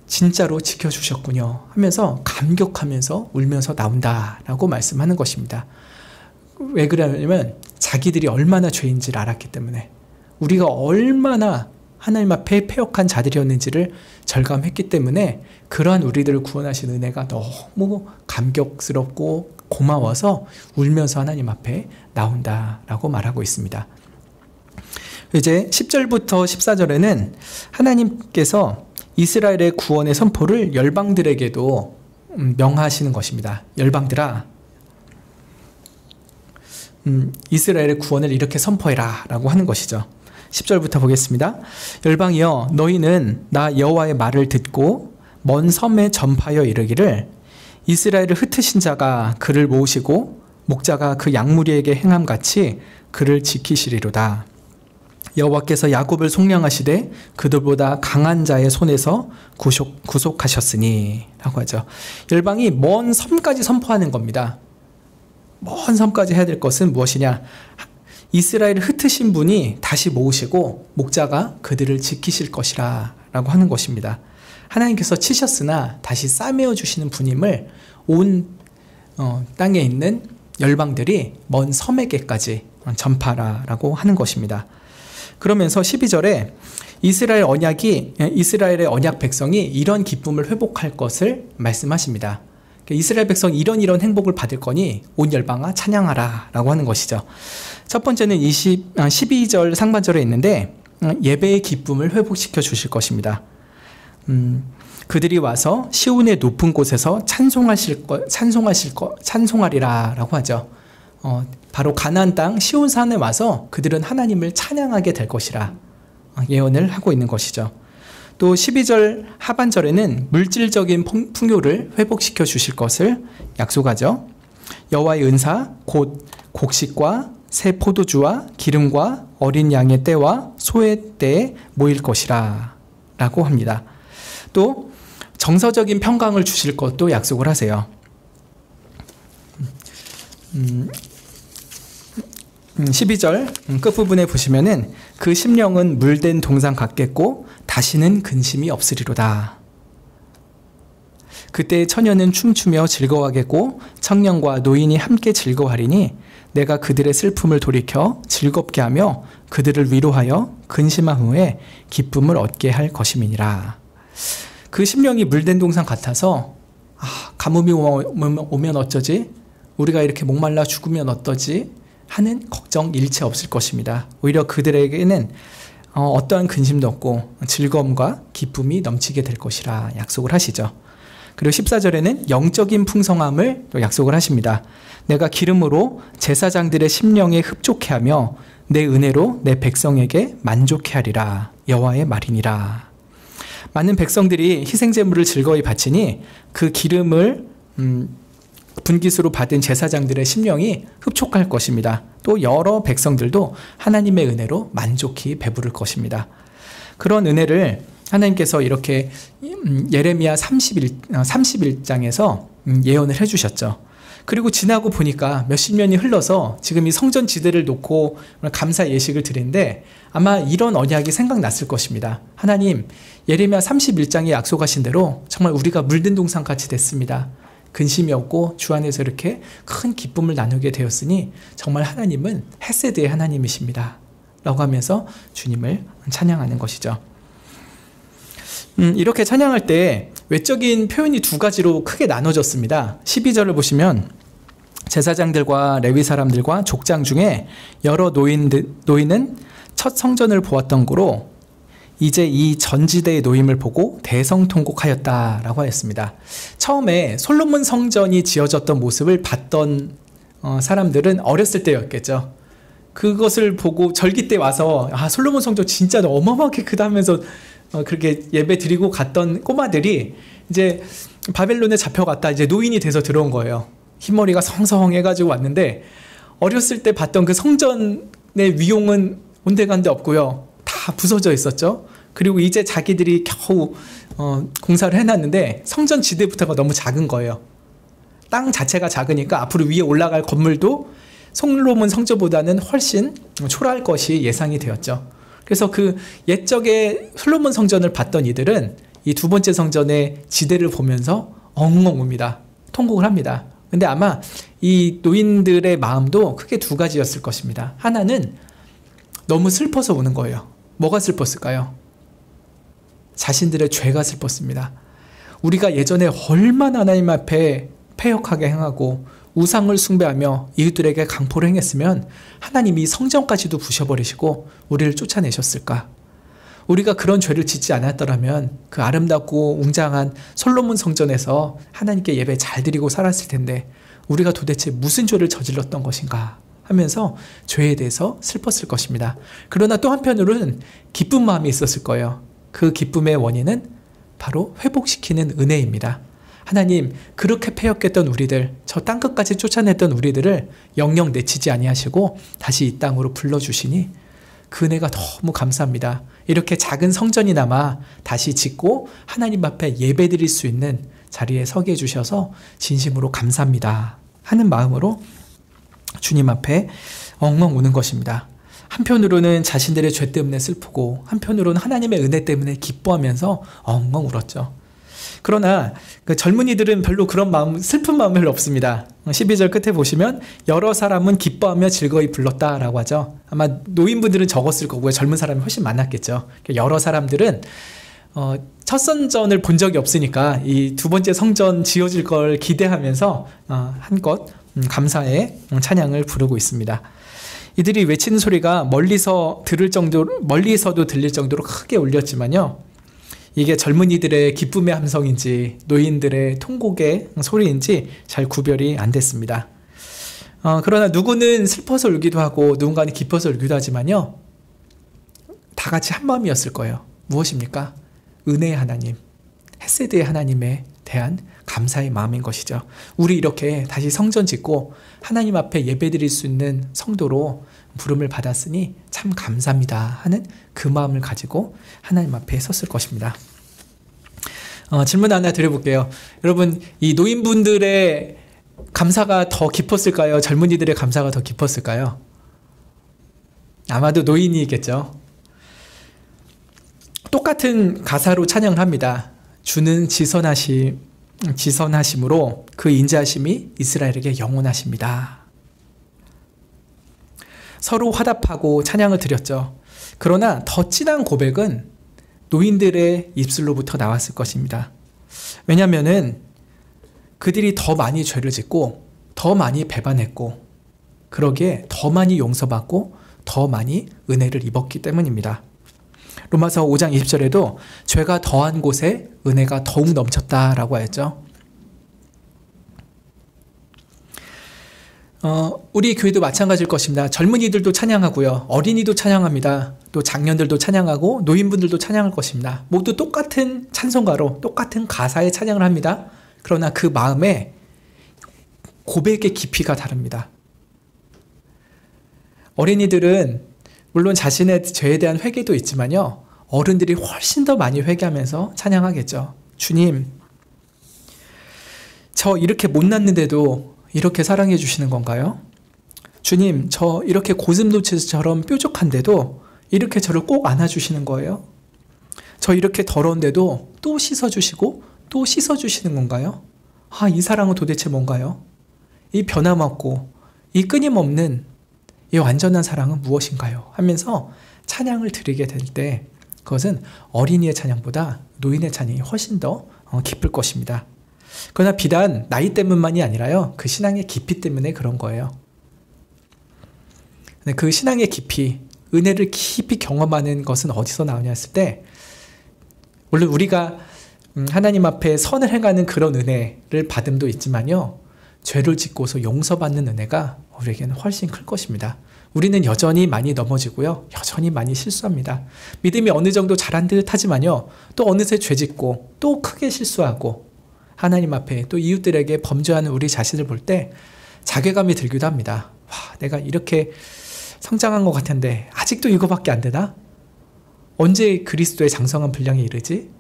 A: 진짜로 지켜주셨군요 하면서 감격하면서 울면서 나온다라고 말씀하는 것입니다. 왜 그러냐면 자기들이 얼마나 죄인지를 알았기 때문에, 우리가 얼마나 하나님 앞에 패역한 자들이었는지를 절감했기 때문에 그러한 우리들을 구원하신 은혜가 너무 감격스럽고 고마워서 울면서 하나님 앞에 나온다라고 말하고 있습니다. 이제 10절부터 14절에는 하나님께서 이스라엘의 구원의 선포를 열방들에게도 명하시는 것입니다. 열방들아, 이스라엘의 구원을 이렇게 선포해라 라고 하는 것이죠. 10절부터 보겠습니다. 열방이여, 너희는 나 여호와의 말을 듣고 먼 섬에 전파하여 이르기를 이스라엘을 흩으신 자가 그를 모으시고 목자가 그 양무리에게 행함같이 그를 지키시리로다. 여호와께서 야곱을 속량하시되 그들보다 강한 자의 손에서 구속하셨으니 라고 하죠. 열방이 먼 섬까지 선포하는 겁니다. 먼 섬까지 해야 될 것은 무엇이냐? 이스라엘을 흩으신 분이 다시 모으시고 목자가 그들을 지키실 것이라 라고 하는 것입니다. 하나님께서 치셨으나 다시 싸매어 주시는 분임을 온 땅에 있는 열방들이 먼 섬에게까지 전파라라고 하는 것입니다. 그러면서 12절에 이스라엘의 언약 백성이 이런 기쁨을 회복할 것을 말씀하십니다. 이스라엘 백성이 이런 행복을 받을 거니 온 열방아 찬양하라 라고 하는 것이죠. 첫 번째는 12절 상반절에 있는데 예배의 기쁨을 회복시켜 주실 것입니다. 그들이 와서 시온의 높은 곳에서 찬송하리라 라고 하죠. 바로 가나안 땅 시온산에 와서 그들은 하나님을 찬양하게 될 것이라 예언을 하고 있는 것이죠. 또 12절 하반절에는 물질적인 풍요를 회복시켜 주실 것을 약속하죠. 여호와의 은사 곧 곡식과 새 포도주와 기름과 어린 양의 떼와 소의 떼에 모일 것이라 라고 합니다. 또 정서적인 평강을 주실 것도 약속을 하세요. 12절 끝부분에 보시면은 그 심령은 물된 동상 같겠고 다시는 근심이 없으리로다. 그때 처녀는 춤추며 즐거워하겠고 청년과 노인이 함께 즐거워하리니 내가 그들의 슬픔을 돌이켜 즐겁게 하며 그들을 위로하여 근심한 후에 기쁨을 얻게 할 것임이니라. 그 심령이 물된 동상 같아서 가뭄이 오면 어쩌지? 우리가 이렇게 목말라 죽으면 어떠지? 하는 걱정 일체 없을 것입니다. 오히려 그들에게는 어떠한 근심도 없고 즐거움과 기쁨이 넘치게 될 것이라 약속을 하시죠. 그리고 14절에는 영적인 풍성함을 또 약속을 하십니다. 내가 기름으로 제사장들의 심령에 흡족해 하며 내 은혜로 내 백성에게 만족해 하리라. 여호와의 말이니라. 많은 백성들이 희생제물을 즐거이 바치니 그 기름을 분깃으로 받은 제사장들의 심령이 흡족할 것입니다. 또 여러 백성들도 하나님의 은혜로 만족히 배부를 것입니다. 그런 은혜를 하나님께서 이렇게 예레미야 31장에서 예언을 해주셨죠. 그리고 지나고 보니까 몇십 년이 흘러서 지금 이 성전 지대를 놓고 감사 예식을 드리는데 아마 이런 언약이 생각났을 것입니다. 하나님, 예레미야 31장에 약속하신 대로 정말 우리가 물든 동산같이 됐습니다. 근심이 없고 주 안에서 이렇게 큰 기쁨을 나누게 되었으니 정말 하나님은 헤세드의 하나님이십니다. 라고 하면서 주님을 찬양하는 것이죠. 이렇게 찬양할 때 외적인 표현이 두 가지로 크게 나눠졌습니다. 12절을 보시면 제사장들과 레위 사람들과 족장 중에 여러 노인은 첫 성전을 보았던 거로 이제 이 전지대의 노임을 보고 대성통곡하였다라고 하였습니다. 처음에 솔로몬 성전이 지어졌던 모습을 봤던 사람들은 어렸을 때였겠죠. 그것을 보고 절기 때 와서 솔로몬 성전 진짜 어마어마하게 크다면서 그렇게 예배 드리고 갔던 꼬마들이 이제 바벨론에 잡혀갔다 이제 노인이 돼서 들어온 거예요. 흰머리가 성성해가지고 왔는데 어렸을 때 봤던 그 성전의 위용은 온데간데 없고요. 다 부서져 있었죠. 그리고 이제 자기들이 겨우 공사를 해놨는데 성전 지대부터가 너무 작은 거예요. 땅 자체가 작으니까 앞으로 위에 올라갈 건물도 솔로몬 성전보다는 훨씬 초라할 것이 예상이 되었죠. 그래서 그 옛적에 솔로몬 성전을 봤던 이들은 이 두 번째 성전의 지대를 보면서 엉엉 웁니다. 통곡을 합니다. 근데 아마 이 노인들의 마음도 크게 두 가지였을 것입니다. 하나는 너무 슬퍼서 우는 거예요. 뭐가 슬펐을까요? 자신들의 죄가 슬펐습니다. 우리가 예전에 얼마나 하나님 앞에 패역하게 행하고 우상을 숭배하며 이웃들에게 강포를 행했으면 하나님이 성전까지도 부셔버리시고 우리를 쫓아내셨을까? 우리가 그런 죄를 짓지 않았더라면 그 아름답고 웅장한 솔로몬 성전에서 하나님께 예배 잘 드리고 살았을 텐데 우리가 도대체 무슨 죄를 저질렀던 것인가 하면서 죄에 대해서 슬펐을 것입니다. 그러나 또 한편으로는 기쁜 마음이 있었을 거예요. 그 기쁨의 원인은 바로 회복시키는 은혜입니다. 하나님, 그렇게 패역했던 우리들, 저 땅끝까지 쫓아냈던 우리들을 영영 내치지 아니하시고 다시 이 땅으로 불러주시니 그 은혜가 너무 감사합니다. 이렇게 작은 성전이나마 다시 짓고 하나님 앞에 예배드릴 수 있는 자리에 서게 해주셔서 진심으로 감사합니다 하는 마음으로 주님 앞에 엉엉 우는 것입니다. 한편으로는 자신들의 죄 때문에 슬프고 한편으로는 하나님의 은혜 때문에 기뻐하면서 엉엉 울었죠. 그러나 그 젊은이들은 별로 그런 마음, 슬픈 마음 별로 없습니다. 12절 끝에 보시면 여러 사람은 기뻐하며 즐거이 불렀다라고 하죠. 아마 노인분들은 적었을 거고요. 젊은 사람이 훨씬 많았겠죠. 여러 사람들은 첫 성전을 본 적이 없으니까 이 두 번째 성전 지어질 걸 기대하면서 한껏 감사의 찬양을 부르고 있습니다. 이들이 외치는 소리가 멀리서도 들릴 정도로 크게 울렸지만요. 이게 젊은이들의 기쁨의 함성인지 노인들의 통곡의 소리인지 잘 구별이 안 됐습니다. 그러나 누구는 슬퍼서 울기도 하고 누군가는 기뻐서 울기도 하지만요. 다 같이 한 마음이었을 거예요. 무엇입니까? 은혜의 하나님, 헤세드의 하나님에 대한 감사의 마음인 것이죠. 우리 이렇게 다시 성전 짓고 하나님 앞에 예배드릴 수 있는 성도로 부름을 받았으니 참 감사합니다 하는 그 마음을 가지고 하나님 앞에 섰을 것입니다. 질문 하나 드려볼게요. 여러분, 이 노인분들의 감사가 더 깊었을까요? 젊은이들의 감사가 더 깊었을까요? 아마도 노인이겠죠. 똑같은 가사로 찬양을 합니다. 주는 지선하심으로 그 인자하심이 이스라엘에게 영원하십니다. 서로 화답하고 찬양을 드렸죠. 그러나 더 진한 고백은 노인들의 입술로부터 나왔을 것입니다. 왜냐하면 그들이 더 많이 죄를 짓고 더 많이 배반했고 그러기에 더 많이 용서받고 더 많이 은혜를 입었기 때문입니다. 로마서 5장 20절에도 죄가 더한 곳에 은혜가 더욱 넘쳤다라고 하였죠. 우리 교회도 마찬가지일 것입니다. 젊은이들도 찬양하고요. 어린이도 찬양합니다. 또 장년들도 찬양하고 노인분들도 찬양할 것입니다. 모두 똑같은 찬송가로 똑같은 가사의 찬양을 합니다. 그러나 그 마음에 고백의 깊이가 다릅니다. 어린이들은 물론 자신의 죄에 대한 회개도 있지만요. 어른들이 훨씬 더 많이 회개하면서 찬양하겠죠. 주님, 저 이렇게 못났는데도 이렇게 사랑해 주시는 건가요? 주님, 저 이렇게 고슴도치처럼 뾰족한데도 이렇게 저를 꼭 안아주시는 거예요? 저 이렇게 더러운데도 또 씻어주시고 또 씻어주시는 건가요? 이 사랑은 도대체 뭔가요? 이 변함없고 이 끊임없는 이 완전한 사랑은 무엇인가요? 하면서 찬양을 드리게 될 때 그것은 어린이의 찬양보다 노인의 찬양이 훨씬 더 기쁠 것입니다. 그러나 비단 나이 때문만이 아니라요. 그 신앙의 깊이 때문에 그런 거예요. 그 신앙의 깊이, 은혜를 깊이 경험하는 것은 어디서 나오냐 했을 때 물론 우리가 하나님 앞에 선을 행하는 그런 은혜를 받음도 있지만요. 죄를 짓고서 용서받는 은혜가 우리에게는 훨씬 클 것입니다. 우리는 여전히 많이 넘어지고요. 여전히 많이 실수합니다. 믿음이 어느 정도 잘한 듯 하지만요. 또 어느새 죄 짓고 또 크게 실수하고 하나님 앞에 또 이웃들에게 범죄하는 우리 자신을 볼 때 자괴감이 들기도 합니다. 내가 이렇게 성장한 것 같은데 아직도 이거밖에 안 되나? 언제 그리스도의 장성한 분량에 이르지?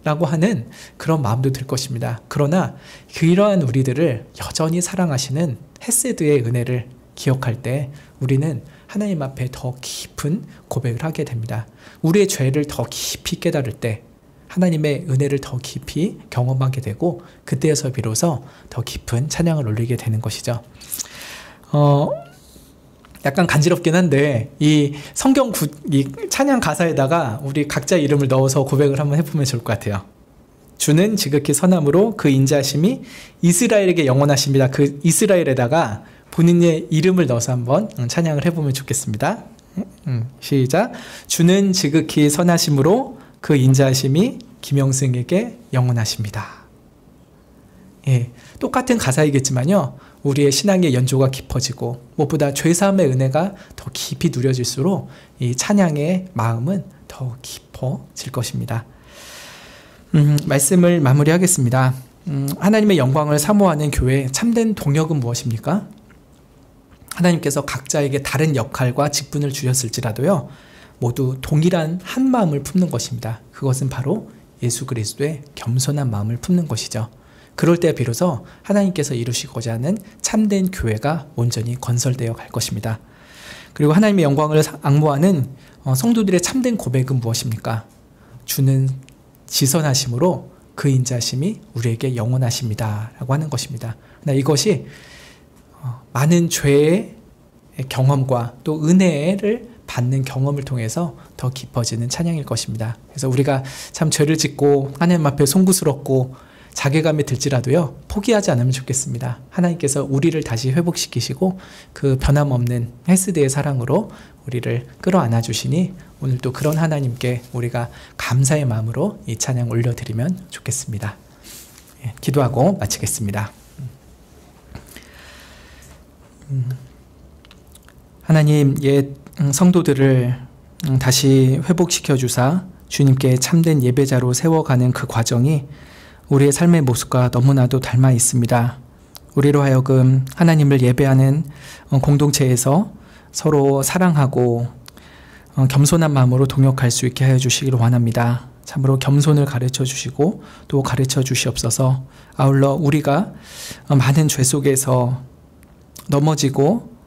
A: 라고 하는 그런 마음도 들 것입니다. 그러나 그러한 우리들을 여전히 사랑하시는 헤세드의 은혜를 기억할 때 우리는 하나님 앞에 더 깊은 고백을 하게 됩니다. 우리의 죄를 더 깊이 깨달을 때 하나님의 은혜를 더 깊이 경험하게 되고 그때에서 비로소 더 깊은 찬양을 올리게 되는 것이죠. 약간 간지럽긴 한데 이 성경 이 찬양 가사에다가 우리 각자 이름을 넣어서 고백을 한번 해보면 좋을 것 같아요. 주는 지극히 선함으로 그 인자하심이 이스라엘에게 영원하십니다. 그 이스라엘에다가 본인의 이름을 넣어서 한번 찬양을 해보면 좋겠습니다. 시작. 주는 지극히 선하심으로 그 인자하심이 김영승에게 영원하십니다. 예, 똑같은 가사이겠지만요. 우리의 신앙의 연조가 깊어지고 무엇보다 죄사함의 은혜가 더 깊이 누려질수록 이 찬양의 마음은 더 깊어질 것입니다. 말씀을 마무리하겠습니다. 하나님의 영광을 사모하는 교회 참된 동역은 무엇입니까? 하나님께서 각자에게 다른 역할과 직분을 주셨을지라도요, 모두 동일한 한 마음을 품는 것입니다. 그것은 바로 예수 그리스도의 겸손한 마음을 품는 것이죠. 그럴 때 비로소 하나님께서 이루시고자 하는 참된 교회가 온전히 건설되어 갈 것입니다. 그리고 하나님의 영광을 악모하는 성도들의 참된 고백은 무엇입니까? 주는 지선하심으로 그 인자심이 우리에게 영원하십니다 라고 하는 것입니다. 이것이 많은 죄의 경험과 또 은혜를 받는 경험을 통해서 더 깊어지는 찬양일 것입니다. 그래서 우리가 참 죄를 짓고 하나님 앞에 송구스럽고 자괴감이 들지라도요, 포기하지 않으면 좋겠습니다. 하나님께서 우리를 다시 회복시키시고 그 변함없는 헤스드의 사랑으로 우리를 끌어안아 주시니 오늘도 그런 하나님께 우리가 감사의 마음으로 이 찬양 올려드리면 좋겠습니다. 기도하고 마치겠습니다. 하나님, 옛 성도들을 다시 회복시켜 주사 주님께 참된 예배자로 세워가는 그 과정이 우리의 삶의 모습과 너무나도 닮아 있습니다. 우리로 하여금 하나님을 예배하는 공동체에서 서로 사랑하고 겸손한 마음으로 동역할 수 있게 하여 주시기를 원합니다. 참으로 겸손을 가르쳐 주시고 또 가르쳐 주시옵소서. 아울러 우리가 많은 죄 속에서 넘어지고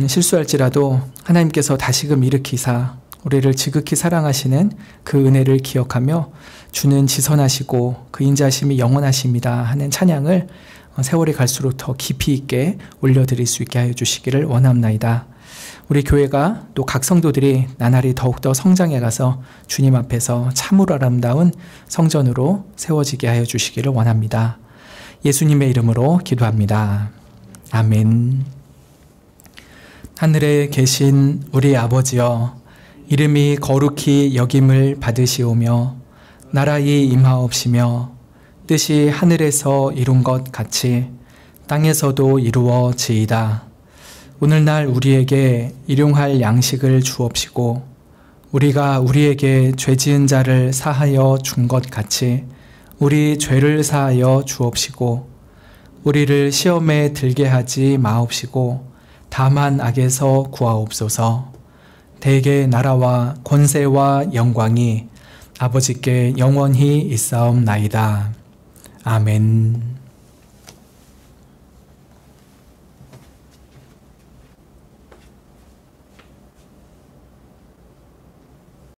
A: 실수할지라도 하나님께서 다시금 일으키사 우리를 지극히 사랑하시는 그 은혜를 기억하며 주는 지선하시고 그 인자하심이 영원하십니다 하는 찬양을 세월이 갈수록 더 깊이 있게 올려드릴 수 있게 하여 주시기를 원합나이다. 우리 교회가 또 각 성도들이 나날이 더욱더 성장해 가서 주님 앞에서 참으로 아름다운 성전으로 세워지게 하여 주시기를 원합니다. 예수님의 이름으로 기도합니다. 아멘. 하늘에 계신 우리 아버지여, 이름이 거룩히 여김을 받으시오며 나라의 임하옵시며 뜻이 하늘에서 이룬 것 같이 땅에서도 이루어지이다. 오늘날 우리에게 일용할 양식을 주옵시고 우리가 우리에게 죄 지은 자를 사하여 준 것 같이 우리 죄를 사하여 주옵시고 우리를 시험에 들게 하지 마옵시고 다만 악에서 구하옵소서. 대개 나라와 권세와 영광이 아버지께 영원히 있사옵나이다. 아멘.